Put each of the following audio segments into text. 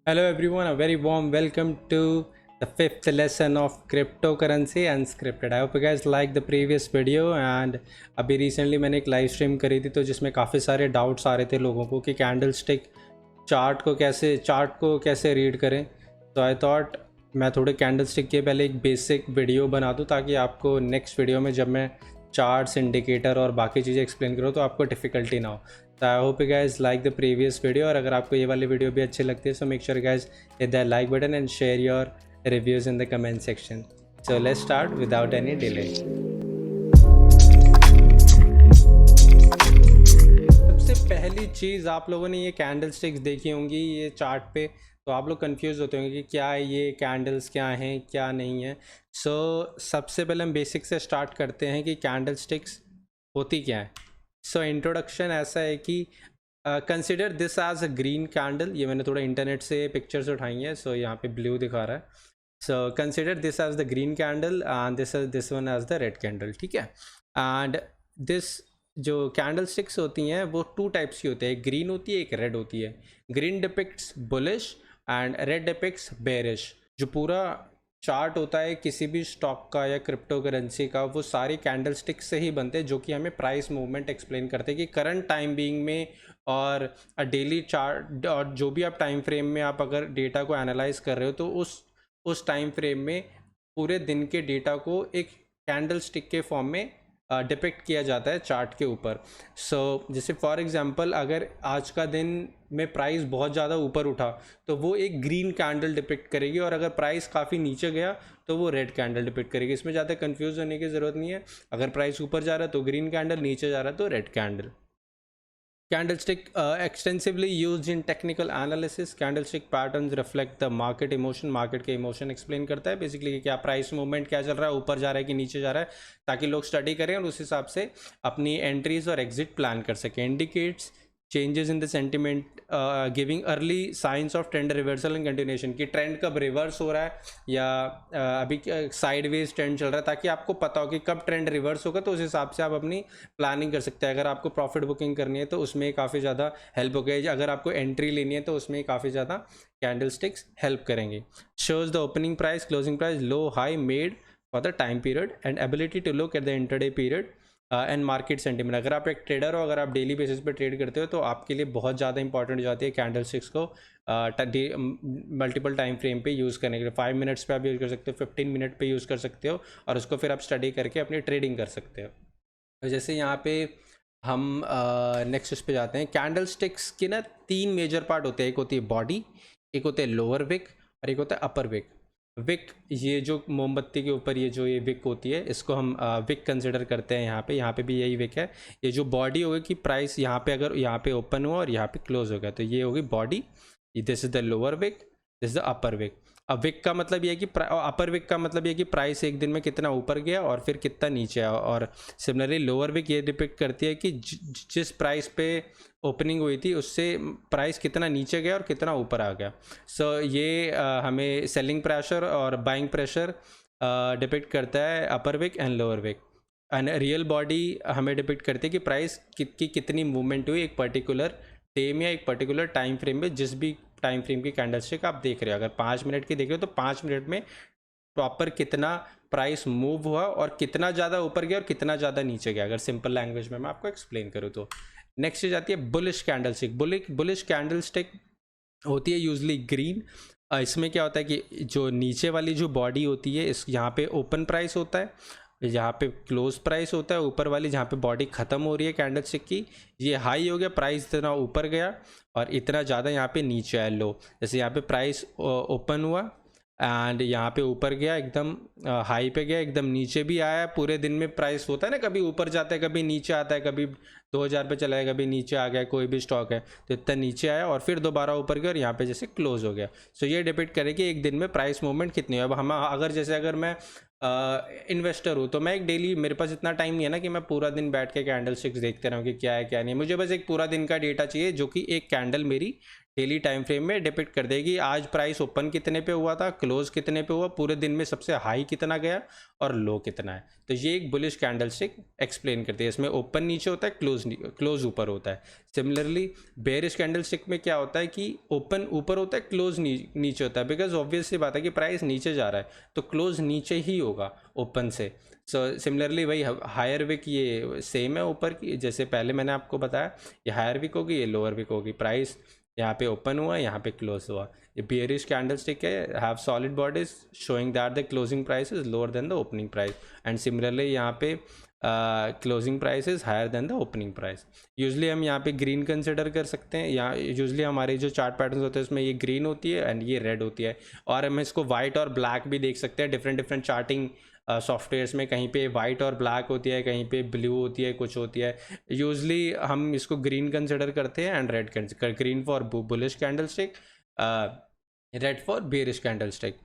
Hello everyone, a very warm welcome to the fifth lesson of cryptocurrency unscripted. I hope you guys like the previous video and अभी recently मैंने एक live stream करी थी तो जिसमें काफ़ी सारे डाउट्स आ रहे थे लोगों को कि कैंडलस्टिक चार्ट को कैसे रीड करें। तो आई थॉट मैं थोड़े कैंडलस्टिक के पहले एक बेसिक वीडियो बना दूं ताकि आपको नेक्स्ट वीडियो में जब मैं चार्ट्स इंडिकेटर और बाकी चीज़ें एक्सप्लेन करूँ तो आपको डिफ़िकल्टी ना हो। तो I hope you guys like the previous video, और अगर आपको ये वाली वीडियो भी अच्छी लगती है so make sure guys hit the like button and share your reviews in the comment section. So let's start without any delay. सबसे पहली चीज़, आप लोगों ने ये कैंडल स्टिक्स देखी होंगी ये चार्ट पे, तो आप लोग कंफ्यूज होते होंगे कि क्या ये कैंडल्स क्या हैं क्या नहीं है। सबसे पहले हम बेसिक से स्टार्ट करते हैं कि कैंडल स्टिक्स होती क्या है। इंट्रोडक्शन ऐसा है कि consider this as a green candle. ये मैंने थोड़ा इंटरनेट से पिक्चर्स उठाई हैं, यहाँ पे ब्लू दिखा रहा है। Consider this as the green candle and this one as the red candle, ठीक है। एंड दिस जो कैंडल स्टिक्स होती हैं वो टू टाइप्स की होती है, एक ग्रीन होती है एक रेड होती है। Green depicts bullish and red depicts bearish. जो पूरा चार्ट होता है किसी भी स्टॉक का या क्रिप्टो करेंसी का, वो सारे कैंडल स्टिक से ही बनते हैं जो कि हमें प्राइस मूवमेंट एक्सप्लेन करते हैं कि करंट टाइम बीइंग में और डेली चार्ट और जो भी आप टाइम फ्रेम में आप अगर डेटा को एनालाइज कर रहे हो तो उस टाइम फ्रेम में पूरे दिन के डेटा को एक कैंडल स्टिक के फॉर्म में डिपिक्ट किया जाता है चार्ट के ऊपर। जैसे फॉर एग्जांपल अगर आज का दिन में प्राइस बहुत ज़्यादा ऊपर उठा तो वो एक ग्रीन कैंडल डिपिक्ट करेगी, और अगर प्राइस काफ़ी नीचे गया तो वो रेड कैंडल डिपिक्ट करेगी। इसमें ज़्यादा कंफ्यूज होने की ज़रूरत नहीं है। अगर प्राइस ऊपर जा रहा है तो ग्रीन कैंडल, नीचे जा रहा है तो red candle. Candlestick extensively used in technical analysis. Candlestick patterns reflect the market emotion. Market के इमोशन एक्सप्लेन करता है बेसिकली कि क्या प्राइस मूवमेंट क्या चल रहा है, ऊपर जा रहा है कि नीचे जा रहा है, ताकि लोग स्टडी करें और उस हिसाब से अपनी एंट्रीज और एग्जिट प्लान कर सकें। Indicates changes in the sentiment giving early signs of trend reversal and continuation, कि ट्रेंड कब रिवर्स हो रहा है या अभी साइडवेज ट्रेंड चल रहा है, ताकि आपको पता हो कि कब ट्रेंड रिवर्स होगा तो उस हिसाब से आप अपनी प्लानिंग कर सकते हैं। अगर आपको प्रॉफिट बुकिंग करनी है तो उसमें काफ़ी ज़्यादा हेल्प हो गई, अगर आपको एंट्री लेनी है तो उसमें काफ़ी ज़्यादा कैंडल स्टिक्स हेल्प करेंगे। Shows the opening price, closing price, low high made for the time period and ability to look at the intraday period and market sentiment. अगर आप एक ट्रेडर हो, अगर आप डेली बेसिस पे ट्रेड करते हो तो आपके लिए बहुत ज़्यादा इंपॉर्टेंट हो जाती है कैंडल स्टिक्स को मल्टीपल टाइम फ्रेम पे यूज़ करने के लिए। 5 मिनट्स पे आप यूज़ कर सकते हो, 15 मिनट पे यूज़ कर सकते हो, और उसको फिर आप स्टडी करके अपनी ट्रेडिंग कर सकते हो। तो जैसे यहाँ पे हम नेक्स्ट उस पे जाते हैं। कैंडल स्टिक्स के ना 3 मेजर पार्ट होते हैं, एक होती है बॉडी, एक होता है लोअर विक और एक होता है अपर विक। विक, ये जो मोमबत्ती के ऊपर ये जो ये विक होती है इसको हम विक कंसिडर करते हैं। यहाँ पे भी यही विक है। ये जो बॉडी होगी कि प्राइस यहाँ पे अगर यहाँ पे ओपन हुआ और यहाँ पे क्लोज हो गया तो ये होगी body. This is the lower wick, this is the upper wick. अब विक का मतलब ये है कि अपर विक का मतलब ये है कि प्राइस एक दिन में कितना ऊपर गया और फिर कितना नीचे आया। और सिमिलरली लोअर विक ये डिपिक्ट करती है कि जिस प्राइस पे ओपनिंग हुई थी उससे प्राइस कितना नीचे गया और कितना ऊपर आ गया। ये हमें सेलिंग प्रेशर और बाइंग प्रेशर डिपिक्ट करता है, upper wick and lower wick. And real body हमें डिपिक्ट करती है कि प्राइस की कितनी मूवमेंट हुई एक पर्टिकुलर टाइम या एक पर्टिकुलर टाइम फ्रेम में। जिस भी टाइम फ्रेम की कैंडलस्टिक आप देख रहे हो, अगर 5 मिनट की देख रहे हो तो 5 मिनट में प्रॉपर कितना प्राइस मूव हुआ और कितना ज़्यादा ऊपर गया और कितना ज़्यादा नीचे गया, अगर सिंपल लैंग्वेज में मैं आपको एक्सप्लेन करूँ तो। नेक्स्ट चीज आती है बुलिश कैंडलस्टिक। बुलिश कैंडलस्टिक होती है यूजली ग्रीन। इसमें क्या होता है कि जो नीचे वाली जो बॉडी होती है इस यहाँ पे ओपन प्राइस होता है, यहाँ पे क्लोज प्राइस होता है। ऊपर वाली जहाँ पे बॉडी ख़त्म हो रही है कैंडल स्टिक की, ये हाई हो गया, प्राइस इतना ऊपर गया और इतना ज़्यादा यहाँ पे नीचे आया लो। जैसे यहाँ पे प्राइस ओपन हुआ एंड यहाँ पे ऊपर गया, एकदम हाई पे गया, एकदम नीचे भी आया। पूरे दिन में प्राइस होता है ना, कभी ऊपर जाता है कभी नीचे आता है, कभी 2000 पे चला है कभी नीचे आ गया, कोई भी स्टॉक है तो इतना नीचे आया और फिर दोबारा ऊपर गया और यहाँ पे जैसे क्लोज हो गया। ये डिपेंड करे कि एक दिन में प्राइस मूवमेंट कितनी है। अब हम अगर मैं इन्वेस्टर हूँ तो मैं एक डेली, मेरे पास इतना टाइम नहीं है ना कि मैं पूरा दिन बैठ के कैंडल स्टिक्स देखते रहूँ कि क्या है क्या नहीं। मुझे बस एक पूरा दिन का डेटा चाहिए जो कि एक कैंडल मेरी डेली टाइम फ्रेम में डिपिक्ट कर देगी आज प्राइस ओपन कितने पे हुआ था, क्लोज कितने पे हुआ, पूरे दिन में सबसे हाई कितना गया और लो कितना है। तो ये एक बुलिश कैंडलस्टिक एक्सप्लेन करती है। इसमें ओपन नीचे होता है, क्लोज ऊपर होता है। सिमिलरली बेयरिश कैंडलस्टिक में क्या होता है कि ओपन ऊपर होता है, क्लोज नीचे होता है, बिकॉज ऑब्वियस सी बात है कि प्राइस नीचे जा रहा है तो क्लोज नीचे ही होगा ओपन से। सो सिमिलरली वही हायर विक ये सेम है ऊपर की, जैसे पहले मैंने आपको बताया ये हायर विक होगी, ये लोअर विक होगी। प्राइस यहाँ पे ओपन हुआ, यहाँ पे क्लोज हुआ। ये बियरिश कैंडलस्टिक है, have solid bodies showing that the closing price is lower than the opening price, and similarly यहाँ पे closing price is higher than the opening price. Usually हम यहाँ पे ग्रीन कंसिडर कर सकते हैं, यहाँ यूजली हमारे जो चार्ट पैटर्न्स होते हैं उसमें ये ग्रीन होती है एंड ये रेड होती है। और हम इसको वाइट और ब्लैक भी देख सकते हैं डिफरेंट चार्टिंग सॉफ्टवेयर्स में, कहीं पे वाइट और ब्लैक होती है, कहीं पे ब्लू होती है, कुछ होती है। यूजली हम इसको ग्रीन कंसिडर करते हैं and red consider, green for bullish candlestick, red for bearish candlestick.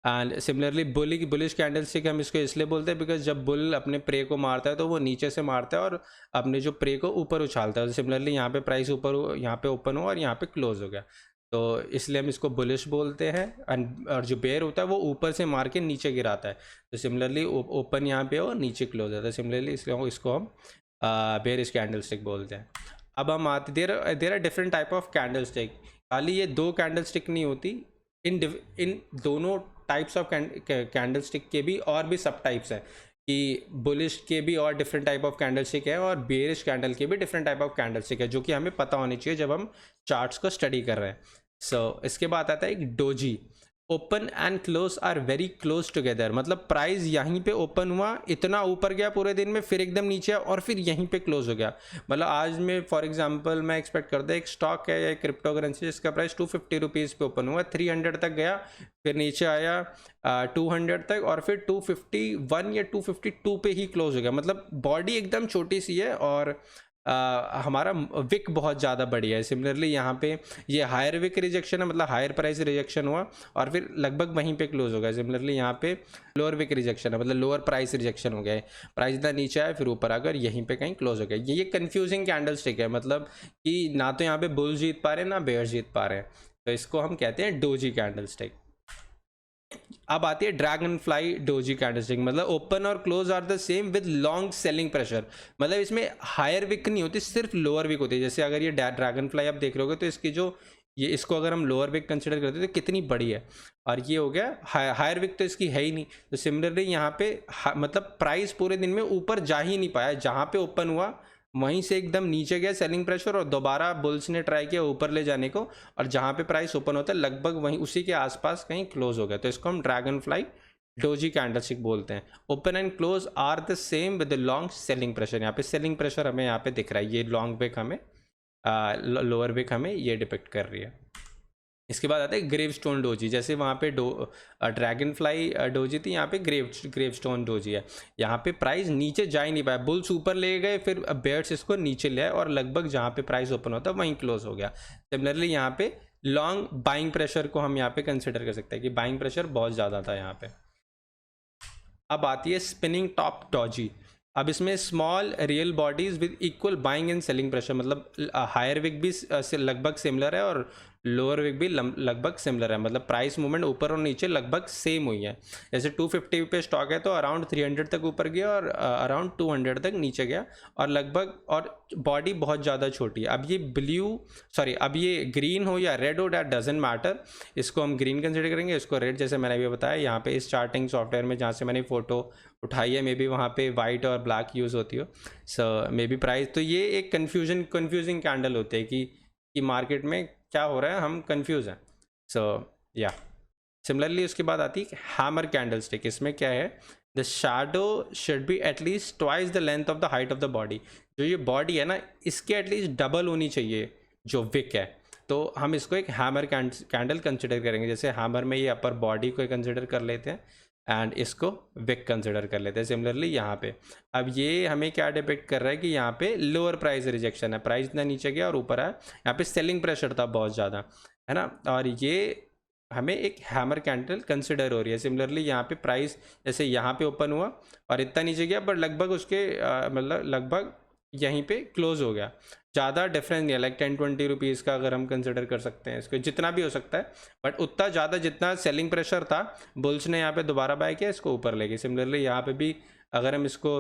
And similarly bullish candlestick हम इसको इसलिए बोलते हैं बिकॉज जब बुल अपने प्रे को मारता है तो वो नीचे से मारता है और अपने जो प्रे को ऊपर उछालता है। सिमिलरली यहाँ पे प्राइस ऊपर, यहाँ पे ओपन हुआ और यहाँ पे क्लोज हो गया, तो इसलिए हम इसको बुलिश बोलते हैं। एंड और जो बेयर होता है वो ऊपर से मार के नीचे गिराता है, तो सिमिलरली ओपन यहाँ पे हो नीचे क्लोज होता है, सिमिलरली इसलिए इसको हम बेयरिश कैंडलस्टिक बोलते हैं। अब हम आते, there are different type of candlestick. खाली ये दो कैंडलस्टिक नहीं होती, इन दोनों टाइप्स ऑफ कैंडलस्टिक के भी और भी सब टाइप्स हैं, कि बुलिश के भी और डिफरेंट टाइप ऑफ कैंडलस्टिक है और बेयरिश कैंडल के भी डिफरेंट टाइप ऑफ कैंडलस्टिक है, जो कि हमें पता होनी चाहिए जब हम चार्ट्स को स्टडी कर रहे हैं। सो इसके बाद आता है एक doji. Open and close are very close together, मतलब प्राइस यहीं पे ओपन हुआ, इतना ऊपर गया पूरे दिन में, फिर एकदम नीचे और फिर यहीं पे क्लोज हो गया। मतलब आज में फॉर एग्जांपल मैं एक्सपेक्ट करता एक स्टॉक है या एक क्रिप्टो करेंसी जिसका प्राइस 250 रुपीज़ पे ओपन हुआ, 300 तक गया, फिर नीचे आया 200 तक और फिर 251 या 252 पे ही क्लोज हो गया। मतलब बॉडी एकदम छोटी सी है और हमारा विक बहुत ज़्यादा बढ़िया है। सिमिलरली यहाँ पे ये हायर विक रिजेक्शन है, मतलब हायर प्राइस रिजेक्शन हुआ और फिर लगभग वहीं पे क्लोज हो गया। सिमिलरली यहाँ पे लोअर विक रिजेक्शन है, मतलब लोअर प्राइस रिजेक्शन हो गया है, प्राइस इतना नीचे आया फिर ऊपर आकर यहीं पे कहीं क्लोज हो गया। ये कंफ्यूजिंग कैंडल स्टिक है, मतलब कि ना तो यहाँ पे बुल जीत पा रहे हैं ना बेयर जीत पा रहे हैं, तो इसको हम कहते हैं डोजी कैंडल स्टिक। अब आती है ड्रैगन फ्लाई डोजी कैंडलस्टिक, मतलब ओपन और close are the same with long selling pressure, मतलब इसमें हायर विक नहीं होती, सिर्फ लोअर विक होती है। जैसे अगर ये ड्रैगन फ्लाई आप देख रहे होगे तो इसकी जो ये इसको अगर हम लोअर विक कंसिडर करते हैं तो कितनी बड़ी है, और ये हो गया हायर विक तो इसकी है ही नहीं। तो सिमिलरली यहाँ पे मतलब प्राइस पूरे दिन में ऊपर जा ही नहीं पाया, जहाँ पे ओपन हुआ वहीं से एकदम नीचे गया सेलिंग प्रेशर और दोबारा बुल्स ने ट्राई किया ऊपर ले जाने को, और जहाँ पे प्राइस ओपन होता है लगभग वहीं उसी के आसपास कहीं क्लोज हो गया, तो इसको हम ड्रैगन फ्लाई डोजी कैंडलस्टिक बोलते हैं। Open and close are the same with the long selling pressure. यहाँ पे सेलिंग प्रेशर हमें यहाँ पे दिख रहा है, ये लॉन्ग विक हमें लोअर विक हमें ये डिपेक्ट कर रही है। इसके बाद आता है ग्रेव स्टोन डोजी, जैसे वहाँ पे ड्रैगन फ्लाई डोजी थी, यहाँ पे ग्रेव स्टोन डोजी है। यहाँ पे प्राइस नीचे जा ही नहीं पाया, बुल्स ऊपर ले गए फिर बेयर्स इसको नीचे ले आए और लगभग जहाँ पे प्राइस ओपन होता है वहीं क्लोज हो गया। सिमिलरली यहाँ पे लॉन्ग बाइंग प्रेशर को हम यहाँ पे कंसिडर कर सकते हैं कि बाइंग प्रेशर बहुत ज़्यादा था यहाँ पे। अब आती है स्पिनिंग टॉप डोजी। अब इसमें small real bodies with equal buying and selling pressure, मतलब हायर विक भी लगभग सिमिलर है और लोअर विक भी लगभग सिमिलर है, मतलब प्राइस मूवमेंट ऊपर और नीचे लगभग सेम हुई है। जैसे 250 पे स्टॉक है तो अराउंड 300 तक ऊपर गया और अराउंड 200 तक नीचे गया, और लगभग और बॉडी बहुत ज़्यादा छोटी है। अब ये ग्रीन हो या रेड हो डैट डजेंट मैटर, इसको हम ग्रीन कंसिडर करेंगे, इसको रेड। जैसे मैंने अभी बताया यहाँ पे इस चार्टिंग सॉफ्टवेयर में जहाँ से मैंने फ़ोटो उठाई है, मे बी वहाँ पे वाइट और ब्लैक यूज़ होती हो, सो मे बी प्राइस। तो ये एक कन्फ्यूजिंग कैंडल होते हैं कि मार्केट में क्या हो रहा है, हम कंफ्यूज हैं। सो या सिमिलरली उसके बाद आती है हैमर कैंडल स्टिक। इसमें क्या है, the shadow should be at least twice the length of the height of the body. जो ये बॉडी है ना इसके एटलीस्ट डबल होनी चाहिए जो विक है, तो हम इसको एक हैमर कैंडल कंसिडर करेंगे। जैसे हैमर में ये अपर बॉडी को कंसिडर कर लेते हैं एंड इसको विक कंसिडर कर लेते हैं। सिमिलरली यहाँ पे अब ये हमें क्या डिपेक्ट कर रहा है कि यहाँ पे लोअर प्राइस रिजेक्शन है, प्राइस इतना नीचे गया और ऊपर आया, यहाँ पे सेलिंग प्रेशर था बहुत ज़्यादा, है ना, और ये हमें एक हैमर कैंडल कंसिडर हो रही है। सिमिलरली यहाँ पे प्राइस जैसे यहाँ पे ओपन हुआ और इतना नीचे गया, बट लगभग उसके मतलब लगभग यहीं पे क्लोज हो गया, ज़्यादा डिफरेंस नहीं है, लाइक 10-20 रुपीज़ का अगर हम कंसिडर कर सकते हैं इसको, जितना भी हो सकता है, बट उतना ज़्यादा जितना सेलिंग प्रेशर था, बुल्स ने यहाँ पे दोबारा बाय किया, इसको ऊपर ले गए। सिमिलरली यहाँ पे भी अगर हम इसको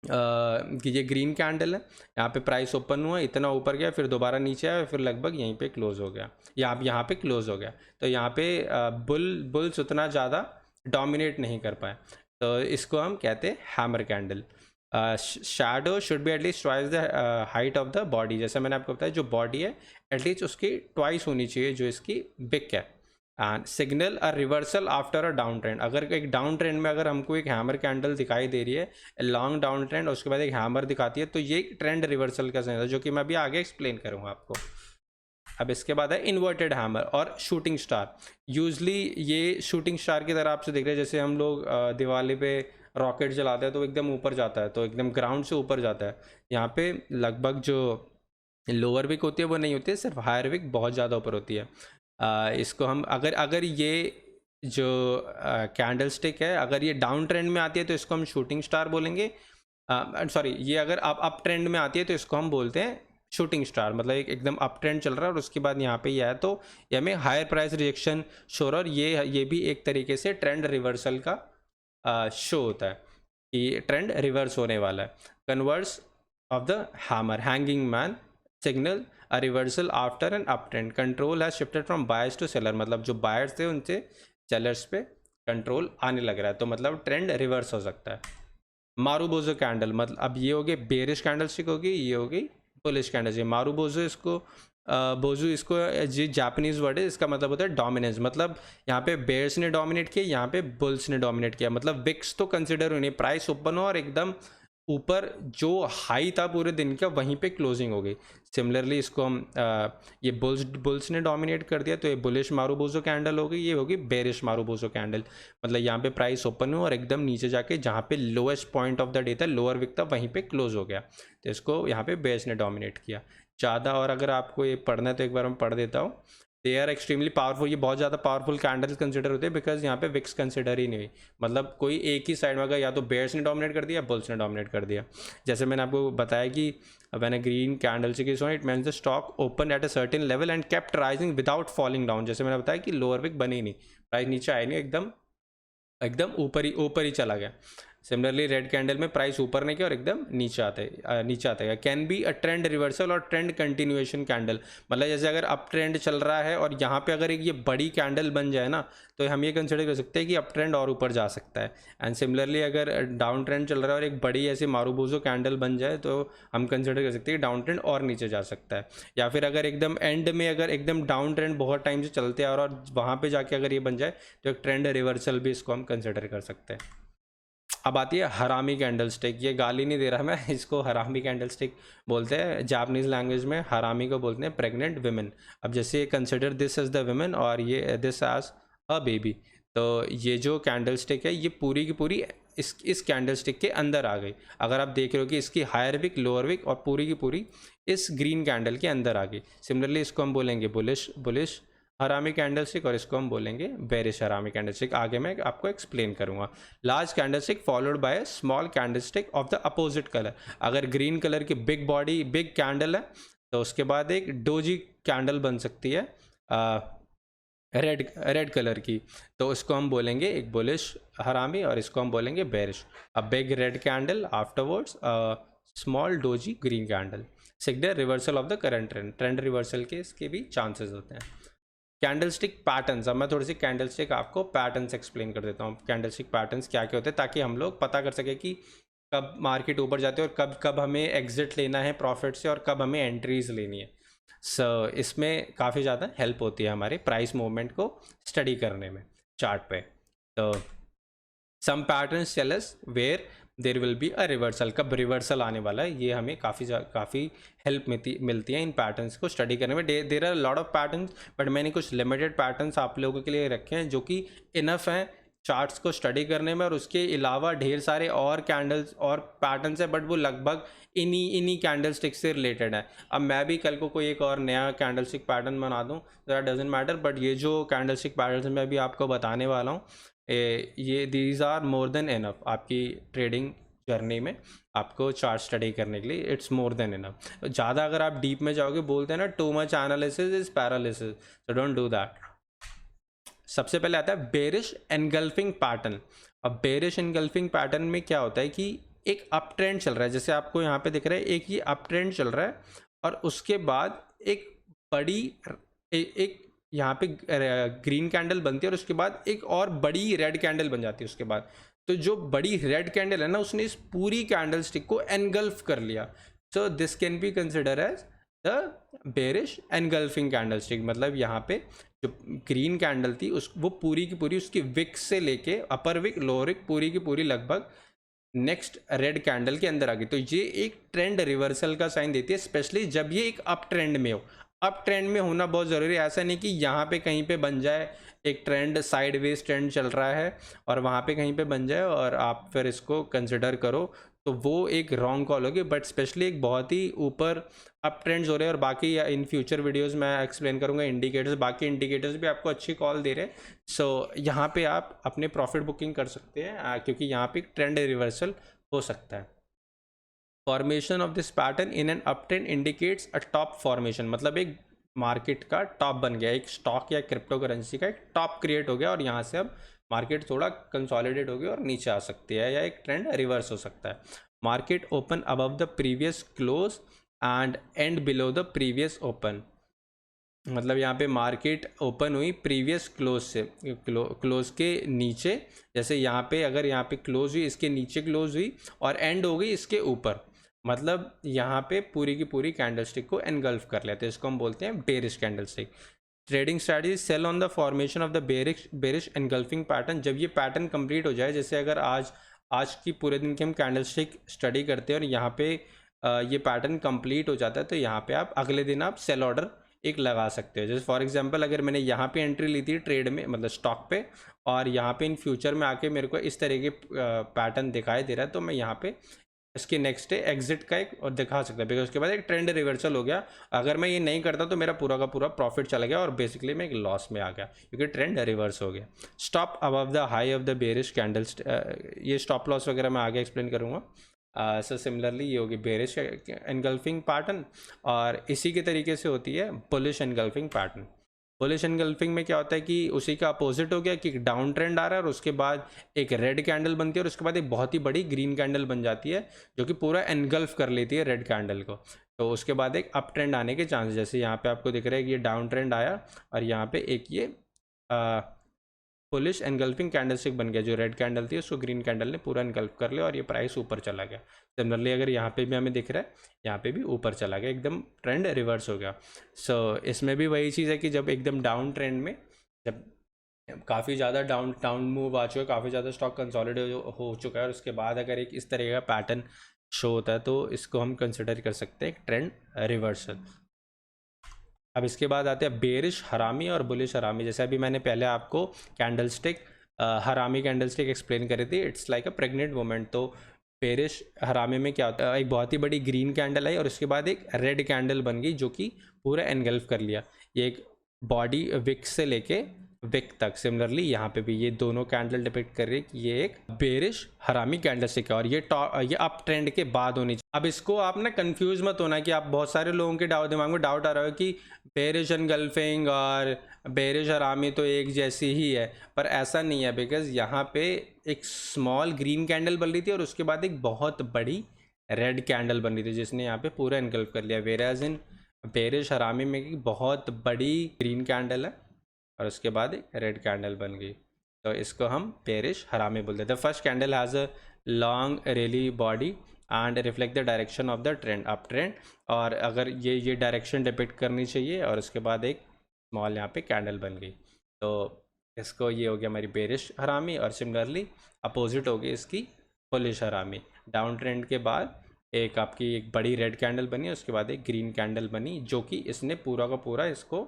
कि ये ग्रीन कैंडल है, यहाँ पे प्राइस ओपन हुआ, इतना ऊपर गया, फिर दोबारा नीचे आया, फिर लगभग यहीं पे क्लोज हो गया, या अब यहाँ पे क्लोज हो गया। तो यहाँ पे बुल्स उतना ज़्यादा डोमिनेट नहीं कर पाए, तो इसको हम कहते हैं hammer candle. Shadow should be at least twice the height of the body, जैसे मैंने आपको बताया जो बॉडी है एटलीस्ट उसकी ट्वाइस होनी चाहिए जो इसकी बिक है। And signal a reversal after a down trend, अगर एक डाउन ट्रेंड में अगर हमको एक हैमर कैंडल दिखाई दे रही है, लॉन्ग डाउन ट्रेंड, और उसके बाद एक हैमर दिखाती है, तो ये ट्रेंड रिवर्सल का सिग्नल है, जो कि मैं अभी आगे एक्सप्लेन करूँगा आपको। अब इसके बाद है इन्वर्टेड हैमर और शूटिंग स्टार। यूजली ये शूटिंग स्टार की तरह आपसे दिख रहे हैं, जैसे हम लोग दिवाली पे रॉकेट जलाते हैं तो एकदम ऊपर जाता है, तो एकदम ग्राउंड से ऊपर जाता है। यहाँ पे लगभग जो लोअर विक होती है वो नहीं होती है, सिर्फ हायर विक बहुत ज़्यादा ऊपर होती है। इसको हम अगर अगर ये जो कैंडल स्टिक है अगर ये डाउन ट्रेंड में आती है तो इसको हम शूटिंग स्टार बोलेंगे। सॉरी, ये अगर अप ट्रेंड में आती है तो इसको हम बोलते हैं शूटिंग स्टार, मतलब एकदम अप ट्रेंड चल रहा है और उसके बाद यहाँ पे ये है तो ये हमें हायर प्राइस रिजेक्शन शो रहा है, और ये भी एक तरीके से ट्रेंड रिवर्सल का शो होता है कि ट्रेंड रिवर्स होने वाला है। Converse of the hammer hanging man signal a reversal after an uptrend, control has shifted from buyers to seller, मतलब जो बायर्स थे उनसे सेलर्स पे कंट्रोल आने लग रहा है, तो मतलब ट्रेंड रिवर्स हो सकता है। मारूबोजो कैंडल, मतलब अब ये हो गई बेरिश कैंडल स्टिक होगी, ये हो गई बुलिश कैंडल स्टिक। मारूबोजो इसको बोजू इसको जी जापानीज वर्ड है, इसका मतलब होता है डोमिनेंस, मतलब यहाँ पे बेयर्स ने डोमिनेट किया, यहाँ पे बुल्स ने डोमिनेट किया, मतलब विक्स तो कंसिडर हुई नहीं, प्राइस ओपन हो और एकदम ऊपर जो हाई था पूरे दिन का वहीं पे क्लोजिंग हो गई। सिमिलरली इसको हम ये बुल्स ने डोमिनेट कर दिया, तो ये बुलिश मारूबोजो कैंडल हो गई, ये होगी बेरिश मारूबोजो कैंडल, मतलब यहाँ पे प्राइस ओपन हुआ और एकदम नीचे जाके जहाँ पे lowest point of the day था, लोअर विक था, वहीं पे क्लोज हो गया, तो इसको यहाँ पे बेरिश ने डोमिनेट किया ज़्यादा। और अगर आपको ये पढ़ना है तो एक बार मैं पढ़ देता हूँ। दे आर एक्सट्रीमली पावरफुल, ये बहुत ज़्यादा पावरफुल कैंडल्स कंसिडर होते हैं बिकॉज यहाँ पे विक्स कंसिडर ही नहीं हुई, मतलब कोई एक ही साइड में अगर या तो बेयर्स ने डोमिनेट कर दिया, बुल्स ने डोमिनेट कर दिया। जैसे मैंने आपको बताया कि when a green candle stick is on it means the stock open at a certain level and kept rising without falling down, जैसे मैंने बताया कि लोअर विक बनी नहीं, प्राइस नीचे आया नहीं, एकदम एकदम ऊपर ही चला गया। सिमिलरली रेड कैंडल में प्राइस ऊपर नहीं किया और एकदम नीचे आता है। Can be a trend reversal और ट्रेंड कंटिन्यूएशन कैंडल, मतलब जैसे अगर अप ट्रेंड चल रहा है और यहाँ पे अगर एक ये बड़ी कैंडल बन जाए ना, तो हम ये कंसिडर कर सकते हैं कि अप ट्रेंड और ऊपर जा सकता है। एंड सिमिलरली अगर डाउन ट्रेंड चल रहा है और एक बड़ी ऐसी मारूबोजो कैंडल बन जाए तो हम कंसिडर कर सकते हैं कि डाउन ट्रेंड और नीचे जा सकता है। या फिर अगर एकदम एंड में अगर एकदम डाउन ट्रेंड बहुत टाइम से चलते हैं और वहाँ पर जाके अगर ये बन जाए तो एक ट्रेंड रिवर्सल भी इसको हम कंसिडर कर सकते हैं। अब आती है हरामी कैंडल स्टिक, ये गाली नहीं दे रहा मैं, इसको हरामी कैंडल स्टिक बोलते हैं, जापानीज लैंग्वेज में हरामी को बोलते हैं प्रेग्नेंट विमेन। अब जैसे consider this as the women और ये दिस एज अ बेबी, तो ये जो कैंडल स्टिक है ये पूरी की पूरी इस कैंडल स्टिक के अंदर आ गई। अगर आप देख रहे हो कि इसकी हायर विक लोअर विक और पूरी की पूरी इस ग्रीन कैंडल के अंदर आ गई। सिमिलरली इसको हम बोलेंगे बुलिश हरामी कैंडल स्टिक और इसको हम बोलेंगे बेरिश हरामी कैंडल स्टिक, आगे मैं आपको एक्सप्लेन करूंगा। Large candle stick followed by small candle stick of the opposite colour, अगर ग्रीन कलर की बिग बॉडी बिग कैंडल है तो उसके बाद एक डोजी कैंडल बन सकती है रेड कलर की, तो इसको हम बोलेंगे एक बुलिश हरामी और इसको हम बोलेंगे bearish. A big red candle afterwards small doji green candle signal reversal of the current trend reversal के इसके भी चांसेस होते हैं। कैंडल स्टिक पैटर्न्स, अब मैं थोड़ी सी कैंडल स्टिक आपको पैटर्न्स एक्सप्लेन कर देता हूँ, कैंडल स्टिक पैटर्न्स क्या क्या होते हैं, ताकि हम लोग पता कर सके कि कब मार्केट ऊपर जाते हैं और कब कब हमें एग्जिट लेना है प्रॉफिट से और कब हमें एंट्रीज लेनी है। इसमें काफ़ी ज़्यादा हेल्प होती है हमारे प्राइस मूवमेंट को स्टडी करने में चार्ट पे। तो some patterns tell us where there will be a reversal, कब रिवर्सल आने वाला है, ये हमें काफ़ी हेल्प मिलती है इन पैटर्न्स को स्टडी करने में। There are lot of patterns but मैंने कुछ लिमिटेड पैटर्न्स आप लोगों के लिए रखे हैं जो कि इनफ हैं चार्ट्स को स्टडी करने में, और उसके अलावा ढेर सारे और कैंडल्स और पैटर्न्स हैं बट वो लगभग इन्हीं कैंडल स्टिक से रिलेटेड है। अब मैं भी कल को कोई एक और नया कैंडल स्टिक पैटर्न बना दूँ दैट डजेंट मैटर, बट ये जो कैंडल स्टिक पैटर्न मैं भी आपको बताने वाला हूँ ये these are more than enough आपकी ट्रेडिंग जर्नी में आपको चार्ट स्टडी करने के लिए इट्स मोर देन इनफ। ज़्यादा अगर आप डीप में जाओगे, बोलते हैं ना too much analysis is paralysis, so don't do that. सबसे पहले आता है बेरिश एनगल्फिंग पैटर्न। अब बेरिश एनगल्फिंग पैटर्न में क्या होता है कि एक अप ट्रेंड चल रहा है, जैसे आपको यहाँ पे दिख रहा है एक ही अप ट्रेंड चल रहा है, और उसके बाद एक बड़ी एक यहाँ पे ग्रीन कैंडल बनती है और उसके बाद एक और बड़ी रेड कैंडल बन जाती है उसके बाद। तो जो बड़ी रेड कैंडल है ना, उसने इस पूरी कैंडल स्टिक को एनगल्फ कर लिया। So this can be consider as the bearish engulfing candlestick. मतलब यहाँ पे जो ग्रीन कैंडल थी उस वो पूरी की पूरी उसकी विक से लेके अपर विक लोअर विक पूरी की पूरी लगभग नेक्स्ट रेड कैंडल के अंदर आ गई। तो ये एक ट्रेंड रिवर्सल का साइन देती है, स्पेशली जब ये एक अप ट्रेंड में हो। अप ट्रेंड में होना बहुत ज़रूरी है, ऐसा नहीं कि यहाँ पे कहीं पे बन जाए एक ट्रेंड, साइडवेज ट्रेंड चल रहा है और वहाँ पे कहीं पे बन जाए और आप फिर इसको कंसिडर करो, तो वो एक रॉन्ग कॉल होगी। बट स्पेशली एक बहुत ही ऊपर अप ट्रेंड्स हो रहे हैं, और बाकी इन फ्यूचर वीडियोस मैं एक्सप्लेन करूँगा इंडिकेटर्स, बाकी इंडिकेटर्स भी आपको अच्छी कॉल दे रहे हैं। सो यहाँ पे आप अपने प्रॉफिट बुकिंग कर सकते हैं, क्योंकि यहाँ पे एक ट्रेंड रिवर्सल हो सकता है। Formation of this pattern in an up trend indicates a top formation. मतलब एक मार्केट का टॉप बन गया, एक स्टॉक या क्रिप्टो करेंसी का एक टॉप क्रिएट हो गया, और यहाँ से अब मार्केट थोड़ा कंसोलिडेट हो गया और नीचे आ सकती है, या एक ट्रेंड रिवर्स हो सकता है। Market open above the previous close and and below the previous open. मतलब यहाँ पे मार्केट ओपन हुई प्रीवियस क्लोज से, क्लोज के नीचे, जैसे यहाँ पे अगर यहाँ पे क्लोज हुई इसके नीचे क्लोज हुई और एंड हो गई इसके ऊपर, मतलब यहाँ पे पूरी की पूरी कैंडलस्टिक को एनगल्फ कर लेते हैं। इसको हम बोलते हैं bearish candlestick. Trading strategy sell on the formation of the bearish engulfing pattern. जब ये पैटर्न कंप्लीट हो जाए, जैसे अगर आज की पूरे दिन की हम कैंडलस्टिक स्टडी करते हैं और यहाँ पे ये पैटर्न कंप्लीट हो जाता है, तो यहाँ पे आप अगले दिन आप सेल ऑर्डर एक लगा सकते हो। जैसे फॉर एग्जांपल अगर मैंने यहाँ पे एंट्री ली थी ट्रेड में, मतलब स्टॉक पे, और यहाँ पे इन फ्यूचर में आके मेरे को इस तरह के पैटर्न दिखाई दे रहा है, तो मैं यहाँ पे इसके नेक्स्ट डे एग्जिट का एक और दिखा सकता है, बिकॉज उसके बाद एक ट्रेंड रिवर्सल हो गया। अगर मैं ये नहीं करता तो मेरा पूरा का पूरा प्रॉफिट चला गया और बेसिकली मैं एक लॉस में आ गया, क्योंकि ट्रेंड रिवर्स हो गया। Stop above the high of the bearish candles, ये स्टॉप लॉस वगैरह मैं आगे एक्सप्लेन करूँगा। सो सिमिलरली ये होगी बेरिश एनगल्फिंग पैटर्न, और इसी के तरीके से होती है bullish engulfing pattern. Bullish engulfing में क्या होता है कि उसी का अपोजिट हो गया, कि डाउन ट्रेंड आ रहा है और उसके बाद एक रेड कैंडल बनती है और उसके बाद एक बहुत ही बड़ी ग्रीन कैंडल बन जाती है, जो कि पूरा एनगल्फ कर लेती है रेड कैंडल को। तो उसके बाद एक अप ट्रेंड आने के चांसेस, जैसे यहाँ पे आपको दिख रहा है कि ये डाउन ट्रेंड आया और यहाँ पे एक ये बुलिश एनगल्फिंग कैंडलस्टिक बन गया, जो रेड कैंडल थी उसको ग्रीन कैंडल ने पूरा एनगल्फ कर लिया और ये प्राइस ऊपर चला गया। सिमिलरली अगर यहाँ पे भी हमें दिख रहा है, यहाँ पे भी ऊपर चला गया, एकदम ट्रेंड रिवर्स हो गया। सो इसमें भी वही चीज़ है कि जब एकदम डाउन ट्रेंड में, जब काफ़ी ज़्यादा डाउन मूव आ चुका है, काफ़ी ज़्यादा स्टॉक कंसोलिडेट हो चुका है, और उसके बाद अगर एक इस तरह का पैटर्न शो होता है, तो इसको हम कंसिडर कर सकते हैं एक ट्रेंड रिवर्सल। अब इसके बाद आते हैं बेरिश हरामी और बुलिश हरामी। जैसे अभी मैंने पहले आपको कैंडलस्टिक हरामी कैंडलस्टिक एक्सप्लेन करी थी, it's like a pregnant woman. तो बेरिश हरामी में क्या होता है, एक बहुत ही बड़ी ग्रीन कैंडल आई और उसके बाद एक रेड कैंडल बन गई, जो कि पूरा एनगल्फ कर लिया। ये एक बॉडी विक से लेके विक तक। सिमिलरली यहाँ पे भी ये दोनों कैंडल डिपिक्ट कर रही है कि ये एक बेरिश हरामी कैंडलस्टिक है, और ये अप ट्रेंड के बाद होनी चाहिए। अब इसको आप ना कंफ्यूज मत होना, कि आप बहुत सारे लोगों के दिमाग में डाउट आ रहा है कि बेरिश एनगल्फिंग और बेरिश हरामी तो एक जैसी ही है, पर ऐसा नहीं है। बिकॉज यहाँ पे एक स्मॉल ग्रीन कैंडल बन रही थी और उसके बाद एक बहुत बड़ी रेड कैंडल बन रही थी, जिसने यहाँ पे पूरा एनगल्फ कर लिया। वेराज इन बेरिश हरामी में एक बहुत बड़ी ग्रीन कैंडल है और उसके बाद एक रेड कैंडल बन गई, तो इसको हम बेरिश हरामी बोलते हैं। The first candle has a long real body and reflect the direction of the trend, uptrend, और अगर ये डायरेक्शन डिपिक्ट करनी चाहिए, और उसके बाद एक स्मॉल यहाँ पे कैंडल बन गई, तो इसको ये हो गया हमारी बेरिश हरामी। और सिमिलरली अपोजिट हो गई इसकी बुलिश हरामी। डाउन ट्रेंड के बाद एक आपकी एक बड़ी रेड कैंडल बनी, उसके बाद एक ग्रीन कैंडल बनी, जो कि इसने पूरा का पूरा इसको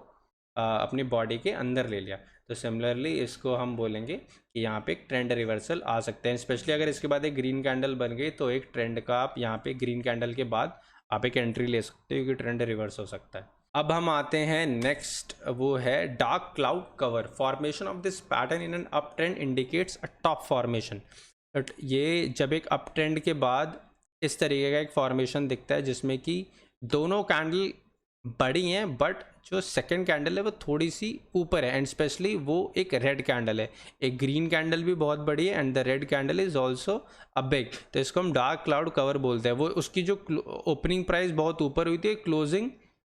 अपनी बॉडी के अंदर ले लिया। तो सिमिलरली इसको हम बोलेंगे कि यहाँ पे एक ट्रेंड रिवर्सल आ सकते हैं, स्पेशली अगर इसके बाद एक ग्रीन कैंडल बन गई, तो एक ट्रेंड का आप यहाँ पे ग्रीन कैंडल के बाद आप एक एंट्री ले सकते हो, क्योंकि ट्रेंड रिवर्स हो सकता है। अब हम आते हैं नेक्स्ट, वो है dark cloud cover. Formation of this pattern in an up trend indicates a top formation. But ये जब एक अप ट्रेंड के बाद इस तरीके का एक फॉर्मेशन दिखता है जिसमें कि दोनों कैंडल बड़ी हैं, बट जो सेकंड कैंडल है वो थोड़ी सी ऊपर है, एंड स्पेशली वो एक रेड कैंडल है। एक ग्रीन कैंडल भी बहुत बड़ी है and the red candle is also a big, तो इसको हम डार्क क्लाउड कवर बोलते हैं। वो उसकी जो ओपनिंग प्राइस बहुत ऊपर हुई थी, क्लोजिंग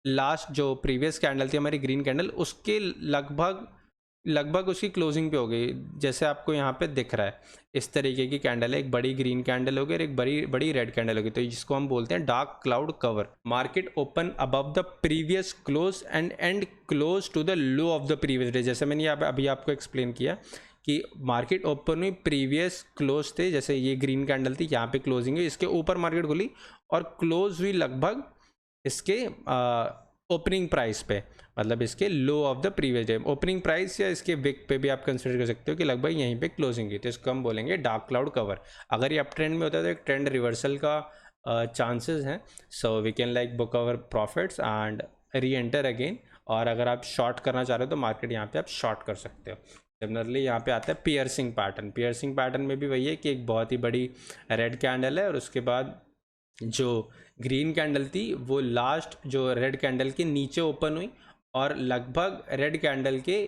लास्ट जो प्रीवियस कैंडल थी हमारी ग्रीन कैंडल उसके लगभग लगभग उसकी क्लोजिंग पे हो गई, जैसे आपको यहाँ पे दिख रहा है। इस तरीके की कैंडल है, एक बड़ी ग्रीन कैंडल होगी और एक बड़ी बड़ी रेड कैंडल होगी, तो जिसको हम बोलते हैं dark cloud cover. Market open above the previous close and close to the low of the previous day. जैसे मैंने यहाँ पे अभी आपको एक्सप्लेन किया कि मार्केट ओपन हुई, प्रीवियस क्लोज थे, जैसे ये ग्रीन कैंडल थी, यहाँ पे क्लोजिंग हुई, इसके ऊपर मार्केट खुली और क्लोज हुई लगभग इसके ओपनिंग प्राइस पे, मतलब इसके low of the previous day opening price, या इसके विक पे भी आप कंसिडर कर सकते हो कि लगभग यहीं पे क्लोजिंग की, तो इसको हम बोलेंगे डार्क क्लाउड कवर। अगर ये अप ट्रेंड में होता है तो एक ट्रेंड रिवर्सल का चांसेस हैं, so we can like book our profits and reenter again. और अगर आप शॉर्ट करना चाह रहे हो तो मार्केट यहाँ पे आप शॉर्ट कर सकते हो। सिमिलरली यहाँ पे आता है पियर्सिंग पैटर्न। पियर्सिंग पैटर्न में भी वही है कि एक बहुत ही बड़ी रेड कैंडल है और उसके बाद जो ग्रीन कैंडल थी वो लास्ट जो रेड कैंडल के नीचे ओपन हुई और लगभग रेड कैंडल के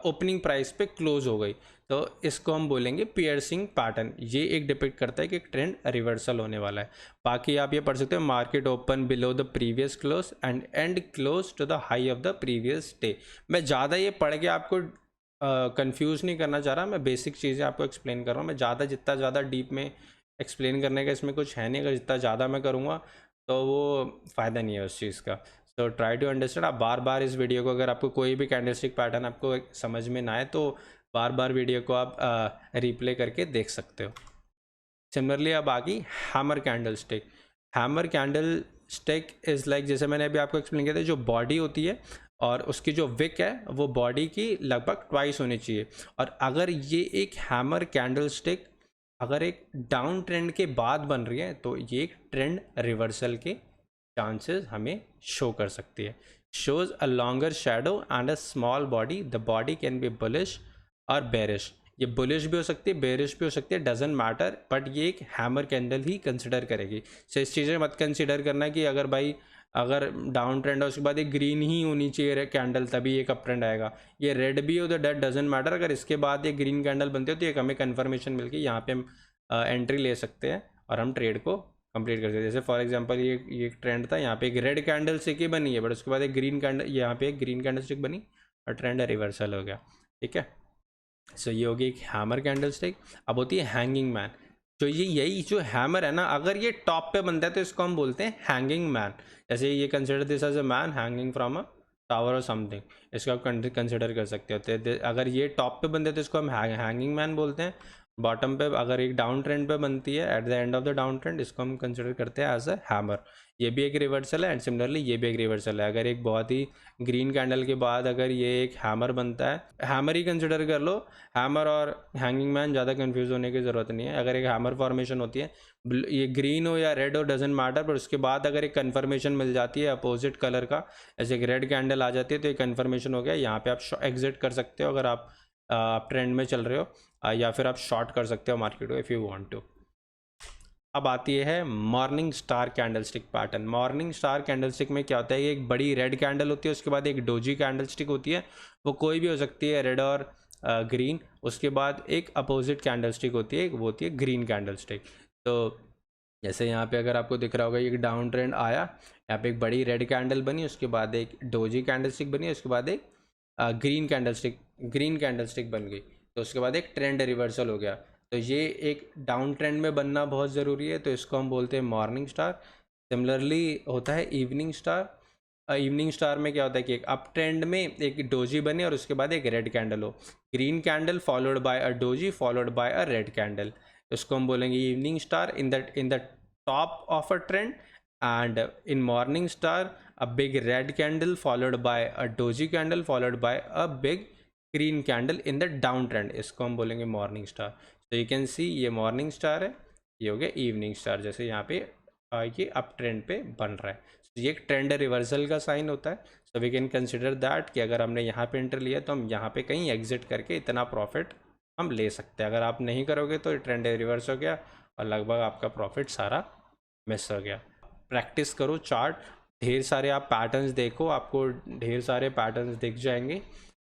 ओपनिंग प्राइस पे क्लोज हो गई, तो इसको हम बोलेंगे पियर्सिंग पैटर्न। ये एक डिपिक्ट करता है कि एक ट्रेंड रिवर्सल होने वाला है। बाकी आप ये पढ़ सकते हो market open below the previous close and close to the high of the previous day. मैं ज़्यादा ये पढ़ के आपको कंफ्यूज नहीं करना चाह रहा, मैं बेसिक चीज़ें आपको एक्सप्लेन कर रहा हूँ। मैं जितना ज़्यादा डीप में एक्सप्लेन करने का इसमें कुछ है नहीं, अगर जितना ज़्यादा मैं करूँगा तो वो फ़ायदा नहीं है उस चीज़ का। तो ट्राई टू अंडरस्टैंड। आप बार बार इस वीडियो को, अगर आपको कोई भी कैंडलस्टिक पैटर्न आपको समझ में ना आए तो बार बार वीडियो को आप रिप्ले करके देख सकते हो। सिमिलरली अब आगे hammer candle stick. Hammer candle stick is like, जैसे मैंने अभी आपको एक्सप्लेन किया था, जो बॉडी होती है और उसकी जो विक है वो बॉडी की लगभग ट्वाइस होनी चाहिए। और अगर ये एक हैमर कैंडल स्टिक अगर एक डाउन ट्रेंड के बाद बन रही है तो ये एक ट्रेंड रिवर्सल के चांसेस हमें शो कर सकती है। Shows a longer shadow and a small body, the body can be bullish और बेरिश। ये बुलिश भी हो सकती है, बेरिश भी हो सकती है, डजेंट मैटर, बट ये एक हैमर कैंडल ही कंसिडर करेगी। सो इस चीज़ें मत कंसिडर करना कि अगर भाई अगर डाउन ट्रेंड है उसके बाद एक ग्रीन ही होनी चाहिए कैंडल तभी एक अप ट्रेंड आएगा। ये रेड भी हो तो डेट डजेंट मैटर, अगर इसके बाद ये ग्रीन कैंडल बनती है तो एक हमें कन्फर्मेशन मिल गई, यहाँ पे हम एंट्री ले सकते हैं और हम ट्रेड को कंप्लीट कर सकते हैं। जैसे फॉर एग्जांपल ये एक ट्रेंड था, यहाँ पे एक रेड कैंडल स्टिक ही बनी है, बट उसके बाद एक ग्रीन कैंडल, यहाँ पे एक ग्रीन कैंडल स्टिक बनी और ट्रेंड रिवर्सल हो गया। ठीक है, सो ये होगी एक हैमर कैंडल स्टिक। अब होती है हैंगिंग मैन। जो यही जो हैमर है ना, अगर ये टॉप पे बनता है तो इसको हम बोलते हैं हैंगिंग मैन। जैसे ये consider this as a man hanging from a tower और समथिंग, इसको आप कंसिडर कर सकते हो। तो अगर ये टॉप पे बनते हैं तो इसको हम हैंगिंग मैन बोलते हैं। बॉटम पे अगर एक डाउन ट्रेंड पे बनती है at the end of the down trend, इसको हम कंसिडर करते हैं एज अ हैमर। ये भी एक रिवर्सल है एंड सिमिलरली ये भी एक रिवर्सल है। अगर एक बहुत ही ग्रीन कैंडल के बाद अगर ये एक हैमर बनता है, हैमर ही कंसिडर कर लो, हैमर और हैंगिंग मैन, ज़्यादा कंफ्यूज होने की ज़रूरत नहीं है। अगर एक हैमर फॉर्मेशन होती है, ये ग्रीन हो या रेड हो डजेंट मैटर, पर उसके बाद अगर एक कन्फर्मेशन मिल जाती है अपोजिट कलर का, ऐसे एक रेड कैंडल आ जाती है तो एक कन्फर्मेशन हो गया, यहाँ पे आप एग्जिट कर सकते हो अगर आप ट्रेंड में चल रहे हो, या फिर आप शॉर्ट कर सकते हो मार्केट को इफ़ यू वांट टू। अब आती है morning star candlestick pattern. Morning star candlestick में क्या होता है, एक बड़ी रेड कैंडल होती है, उसके बाद एक डोजी कैंडलस्टिक होती है, वो कोई भी हो सकती है रेड और ग्रीन। उसके बाद एक अपोजिट कैंडलस्टिक होती है, वो होती है ग्रीन कैंडलस्टिक। तो जैसे यहाँ पे अगर आपको दिख रहा होगा, एक डाउन ट्रेंड आया, यहाँ पे एक बड़ी रेड कैंडल बनी, उसके बाद एक डोजी कैंडलस्टिक बनी, उसके बाद एक ग्रीन कैंडलस्टिक बन गई, तो उसके बाद एक ट्रेंड रिवर्सल हो गया। तो ये एक डाउन ट्रेंड में बनना बहुत ज़रूरी है, तो इसको हम बोलते हैं मॉर्निंग स्टार। सिमिलरली होता है इवनिंग स्टार। इवनिंग स्टार में क्या होता है कि एक अप ट्रेंड में एक डोजी बने और उसके बाद एक रेड कैंडल हो, green candle followed by a doji followed by a red candle, इसको हम बोलेंगे evening star in the top of a trend. and in morning star a big red candle followed by a doji candle followed by a big green candle in the downtrend, इसको हम बोलेंगे morning star. तो you can सी ये morning star है, ये हो गया evening star, जैसे यहाँ पे ये अप ट्रेंड पे बन रहा है। तो ये एक ट्रेंड रिवर्सल का साइन होता है। So we can consider that कि अगर हमने यहाँ पे एंटर लिया तो हम यहाँ पे कहीं एग्जिट करके इतना प्रॉफिट हम ले सकते हैं। अगर आप नहीं करोगे तो ट्रेंड रिवर्स हो गया और लगभग आपका प्रॉफिट सारा मिस हो गया। प्रैक्टिस करो चार्ट, ढेर सारे आप पैटर्न्स देखो, आपको ढेर सारे पैटर्न्स दिख जाएंगे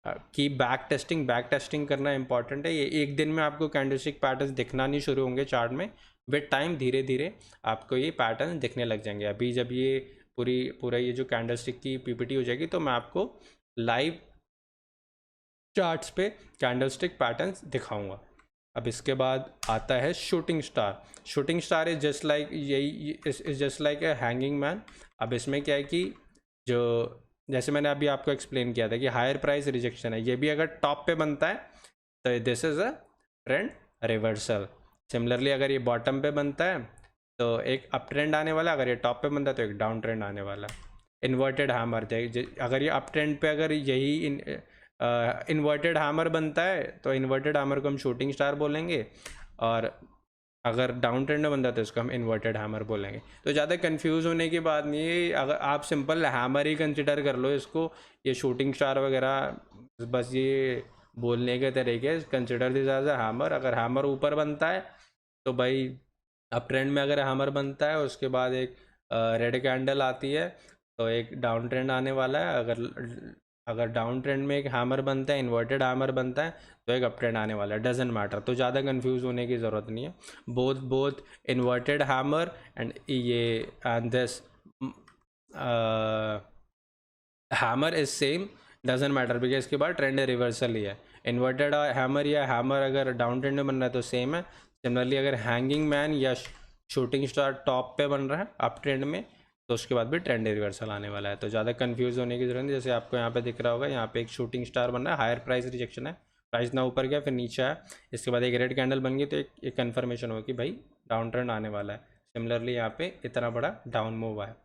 कि बैक टेस्टिंग करना इंपॉर्टेंट है। ये एक दिन में आपको कैंडलस्टिक पैटर्न्स दिखना नहीं शुरू होंगे चार्ट में, विद टाइम धीरे धीरे आपको ये पैटर्न दिखने लग जाएंगे। अभी जब ये पूरा ये जो कैंडलस्टिक की पीपीटी हो जाएगी तो मैं आपको लाइव चार्ट्स पे कैंडलस्टिक पैटर्न्स दिखाऊंगा। अब इसके बाद आता है shooting star. Shooting star is just like यही is just like a hanging man. अब इसमें क्या है कि जो जैसे मैंने अभी आपको एक्सप्लेन किया था कि हायर प्राइस रिजेक्शन है, ये भी अगर टॉप पे बनता है तो this is a trend reversal. Similarly अगर ये बॉटम पे बनता है तो एक अप ट्रेंड आने वाला है, अगर ये टॉप पे बनता है तो एक डाउन ट्रेंड आने वाला है। इन्वर्टेड हैमर, अगर ये अप ट्रेंड पे अगर यही इन्वर्टेड हैमर बनता है तो इन्वर्टेड हैमर को हम शूटिंग स्टार बोलेंगे, और अगर डाउन ट्रेंड में बनता है तो इसको हम इन्वर्टेड हैमर बोलेंगे। तो ज़्यादा कंफ्यूज होने की बात नहीं है, अगर आप सिंपल हैमर ही कंसिडर कर लो इसको, ये शूटिंग स्टार वगैरह बस ये बोलने के तरीके, consider this as a hammer. अगर हैमर ऊपर बनता है तो भाई अप ट्रेंड में अगर हैमर बनता है उसके बाद एक रेड कैंडल आती है तो एक डाउन ट्रेंड आने वाला है। अगर डाउन ट्रेंड में एक हैमर बनता है, इन्वर्टेड हैमर बनता है तो एक अप ट्रेंड आने वाला है। डजेंट मैटर, तो ज़्यादा कंफ्यूज होने की ज़रूरत नहीं है। बोथ इन्वर्टेड हैमर एंड ये and this hammer is same, doesn't matter, because इसके बाद ट्रेंड रिवर्सल ही है। इन्वर्टेड हैमर या हैमर अगर डाउन ट्रेंड में बन रहा है तो सेम है। सिमिलरली अगर हैंगिंग मैन या शूटिंग स्टार टॉप पे बन रहा है अप ट्रेंड में तो उसके बाद भी ट्रेंड रिवर्सल आने वाला है। तो ज़्यादा कंफ्यूज होने की जरूरत नहीं। जैसे आपको यहाँ पे दिख रहा होगा, यहाँ पे एक शूटिंग स्टार बन रहा है, हायर प्राइस रिजेक्शन है, प्राइस ना ऊपर गया फिर नीचे आया, इसके बाद एक रेड कैंडल बन गई तो एक कन्फर्मेशन हो कि भाई डाउन ट्रेंड आने वाला है। सिमिलरली यहाँ पे इतना बड़ा डाउन मूव आया,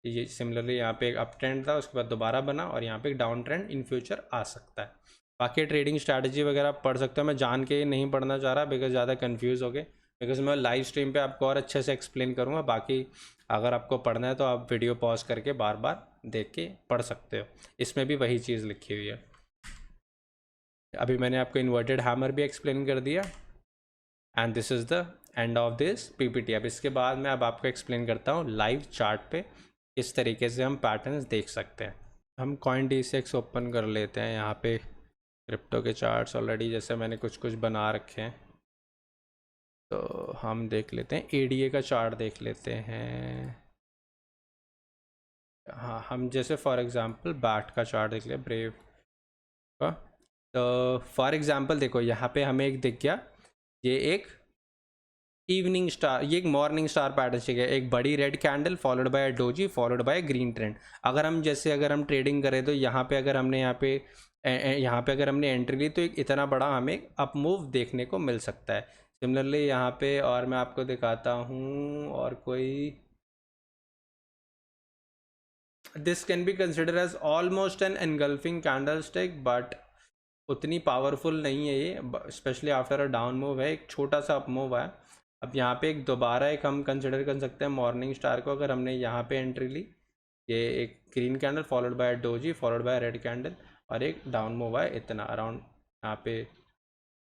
ये सिमिलरली यहाँ पे एक अप ट्रेंड था उसके बाद दोबारा बना और यहाँ पे एक डाउन ट्रेंड इन फ्यूचर आ सकता है। बाकी ट्रेडिंग स्ट्रैटेजी वगैरह पढ़ सकते हो, मैं जान के नहीं पढ़ना चाह रहा बिकॉज ज़्यादा कन्फ्यूज़ हो गए, बिकॉज मैं लाइव स्ट्रीम पे आपको और अच्छे से एक्सप्लेन करूँगा। बाकी अगर आपको पढ़ना है तो आप वीडियो पॉज करके बार बार देख के पढ़ सकते हो, इसमें भी वही चीज़ लिखी हुई है। अभी मैंने आपको इन्वर्टेड हैमर भी एक्सप्लेन कर दिया and this is the end of this PPT. अब इसके बाद मैं अब आपको एक्सप्लेन करता हूँ लाइव चार्ट पे किस तरीके से हम पैटर्न्स देख सकते हैं। हम CoinDCX ओपन कर लेते हैं, यहाँ पे क्रिप्टो के चार्ट्स ऑलरेडी जैसे मैंने कुछ बना रखे हैं तो हम देख लेते हैं। ADA का चार्ट देख लेते हैं। हाँ, हम जैसे फॉर एग्जांपल बैट का चार्ट देख लें, ब्रेव का। तो फॉर एग्जांपल देखो यहाँ पे हमें एक दिख गया, ये एक इवनिंग स्टार, ये एक मॉर्निंग स्टार पैटर्न चाहिए, एक बड़ी red candle followed by doji followed by green trend. अगर हम ट्रेडिंग करें तो यहाँ पे अगर हमने अगर हमने एंट्री ली तो एक इतना बड़ा हमें अप मूव देखने को मिल सकता है। सिमिलरली यहाँ पे और मैं आपको दिखाता हूँ और कोई, this can be consider as almost an engulfing candlestick but उतनी पावरफुल नहीं है ये, specially after a down move है, एक छोटा सा अप मूव है। अब यहाँ पे एक दोबारा एक हम कंसिडर कर सकते हैं मॉर्निंग स्टार को। अगर हमने यहाँ पे एंट्री ली, ये एक green candle followed by doji followed by red candle और एक डाउन मूव है इतना अराउंड यहाँ पे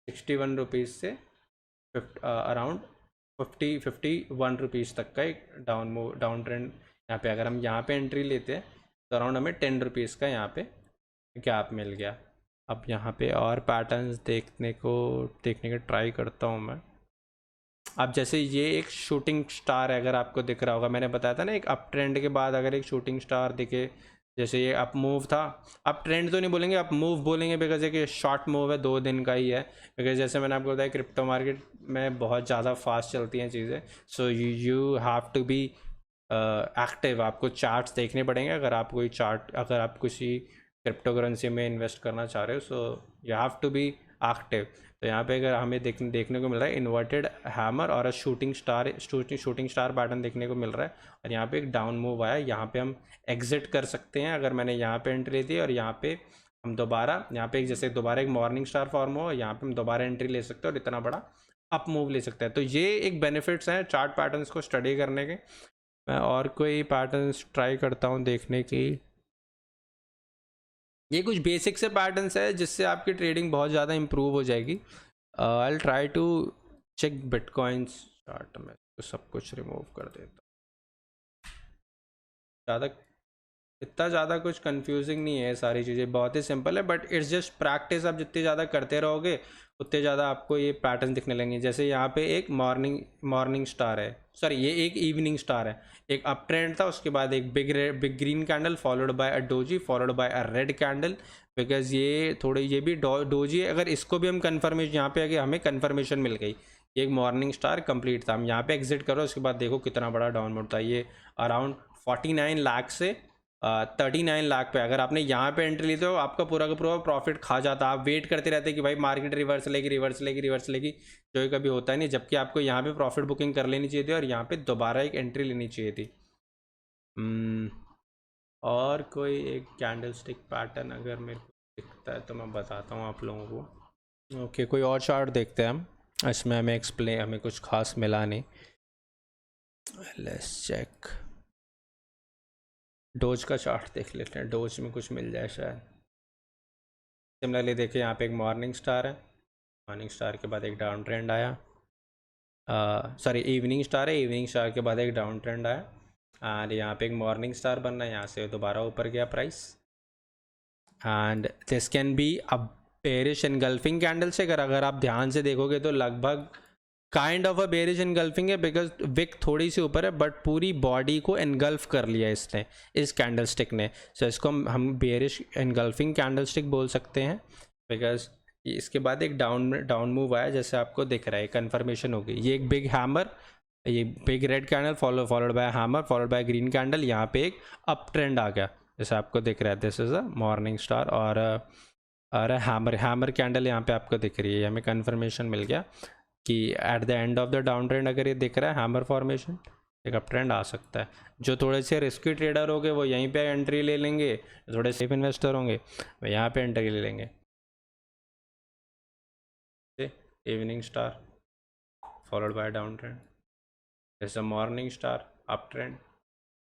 61 रुपीज़ से अराउंड 51 रुपीज़ तक का एक डाउन ट्रेंड यहाँ पे। अगर हम यहाँ पे एंट्री लेते हैं तो अराउंड हमें 10 रुपीज़ का यहाँ पे गैप मिल गया। अब यहाँ पे और पैटर्न्स देखने का ट्राई करता हूँ मैं। अब जैसे ये एक शूटिंग स्टार है, अगर आपको दिख रहा होगा, मैंने बताया था ना एक अप ट्रेंड के बाद अगर एक शूटिंग स्टार दिखे, जैसे ये अप मूव था, अप ट्रेंड तो नहीं बोलेंगे अप मूव बोलेंगे बिकॉज एक शॉर्ट मूव है, 2 दिन का ही है। बिकॉज जैसे मैंने आपको बताया क्रिप्टो मार्केट में बहुत ज़्यादा फास्ट चलती हैं चीज़ें, so you have to be active, आपको चार्ट्स देखने पड़ेंगे अगर आप किसी क्रिप्टो करेंसी में इन्वेस्ट करना चाह रहे हो, so you have to be active. तो यहाँ पे अगर हमें देखने को मिल रहा है इन्वर्टेड हैमर और शूटिंग स्टार पैटर्न देखने को मिल रहा है और यहाँ पे एक डाउन मूव आया, यहाँ पे हम एग्जिट कर सकते हैं। अगर मैंने यहाँ पे एंट्री दी और यहाँ पे हम दोबारा यहाँ पे जैसे दोबारा एक मॉर्निंग स्टार फॉर्म हो, यहाँ पे हम दोबारा एंट्री ले सकते हैं और इतना बड़ा अप मूव ले सकते हैं। तो ये एक बेनिफिट्स हैं चार्ट पैटर्न्स को स्टडी करने के। मैं और कोई पैटर्न्स ट्राई करता हूँ देखने की। ये कुछ बेसिक से पैटर्न्स है जिससे आपकी ट्रेडिंग बहुत ज़्यादा इंप्रूव हो जाएगी। I try to check bitcoins chart में, तो सब कुछ रिमूव कर देता। ज़्यादा इतना ज़्यादा कुछ कंफ्यूजिंग नहीं है, सारी चीज़ें बहुत ही सिंपल है, बट इट्स जस्ट प्रैक्टिस। आप जितनी ज़्यादा करते रहोगे उतने ज़्यादा आपको ये पैटर्न दिखने लगेंगे। जैसे यहाँ पे एक मॉर्निंग स्टार है, सॉरी ये एक इवनिंग स्टार है, एक अप ट्रेंड था, उसके बाद एक big green candle followed by a doji followed by a red candle. Because ये थोड़े ये भी डोजी है, अगर इसको भी हम कन्फर्मेशन यहाँ पे आगे हमें कन्फर्मेशन मिल गई, एक मॉर्निंग स्टार कंप्लीट था, हम यहाँ पे एग्जिट करो, उसके बाद देखो कितना बड़ा डाउनवर्ड था। ये अराउंड 49 लाख से 39 लाख पे अगर आपने यहाँ पे एंट्री ली तो आपका पूरा का पूरा प्रॉफिट खा जाता। आप वेट करते रहते कि भाई मार्केट रिवर्स लेगी, जो ही कभी होता है नहीं, जबकि आपको यहाँ पे प्रॉफिट बुकिंग कर लेनी चाहिए थी और यहाँ पे दोबारा एक एंट्री लेनी चाहिए थी। और कोई एक कैंडल स्टिक पैटर्न अगर मेरे को दिखता है तो मैं बताता हूँ आप लोगों को। ओके, कोई और चार्ट देखते हैं हम, इसमें हमें कुछ खास मिला नहीं। लेट्स चेक, डोज का चार्ट देख लेते हैं, डोज में कुछ मिल जाए शायद। सिमिलरली देखिए यहाँ पे एक मॉर्निंग स्टार है, मॉर्निंग स्टार के बाद एक डाउन ट्रेंड आया, सॉरी इवनिंग स्टार है, इवनिंग स्टार के बाद एक डाउन ट्रेंड आया एंड यहाँ पे एक मॉर्निंग स्टार बन रहा है, यहाँ से दोबारा ऊपर गया price and this can be a bearish engulfing candle से। अगर आप ध्यान से देखोगे तो लगभग kind of a bearish engulfing है, बिकॉज विक थोड़ी सी ऊपर है बट पूरी बॉडी को एनगल्फ कर लिया इसने, इस कैंडल स्टिक ने। सो इसको हम बेरिश एनगल्फिंग कैंडल स्टिक बोल सकते हैं, बिकॉज इसके बाद एक डाउन मूव आया जैसे आपको दिख रहा है, कंफर्मेशन हो गई। ये एक बिग हैमर, ये big red candle followed by hammer followed by green candle, यहाँ पे एक अप ट्रेंड आ गया जैसे आपको दिख रहा है। This is a morning star और हैमर कैंडल यहाँ पे आपको दिख रही है, हमें कंफर्मेशन मिल गया कि at the end of the down trend अगर ये दिख रहा है हैमर फॉर्मेशन, एक अप ट्रेंड आ सकता है। जो थोड़े से रिस्की ट्रेडर होंगे वो यहीं पे एंट्री ले लेंगे, थोड़े सेफ इन्वेस्टर होंगे वो यहाँ पे एंट्री ले लेंगे। Evening star followed by downtrend, this a morning star uptrend,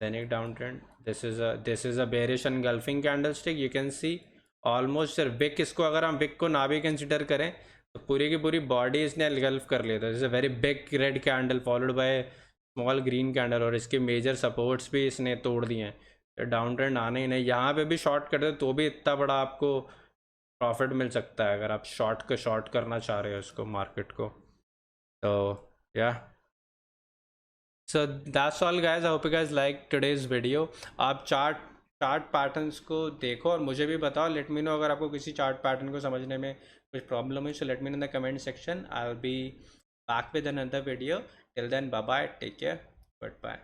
then एक downtrend, this is a bearish engulfing candlestick. You can see almost sir wick, इसको अगर हम विक को ना भी कंसिडर करें तो पूरी की पूरी बॉडी इसने एनगल्फ कर लिया था। This a very big red candle followed by small green candle, और इसके मेजर सपोर्ट्स भी इसने तोड़ दिए हैं, तो डाउन ट्रेंड आने ही नहीं। यहाँ पे भी शॉर्ट करते तो भी इतना बड़ा आपको प्रॉफिट मिल सकता है अगर आप शॉर्ट करना चाह रहे हो इसको, मार्केट को। तो या so that's all guys, I hope you guys like today's video. आप चार्ट पैटर्न्स को देखो और मुझे भी बताओ, लेट मी नो अगर आपको किसी चार्ट पैटर्न को समझने में कुछ प्रॉब्लम हुई, so let me know in the comment section. I will be back with another video. Till then bye bye, take care, good bye.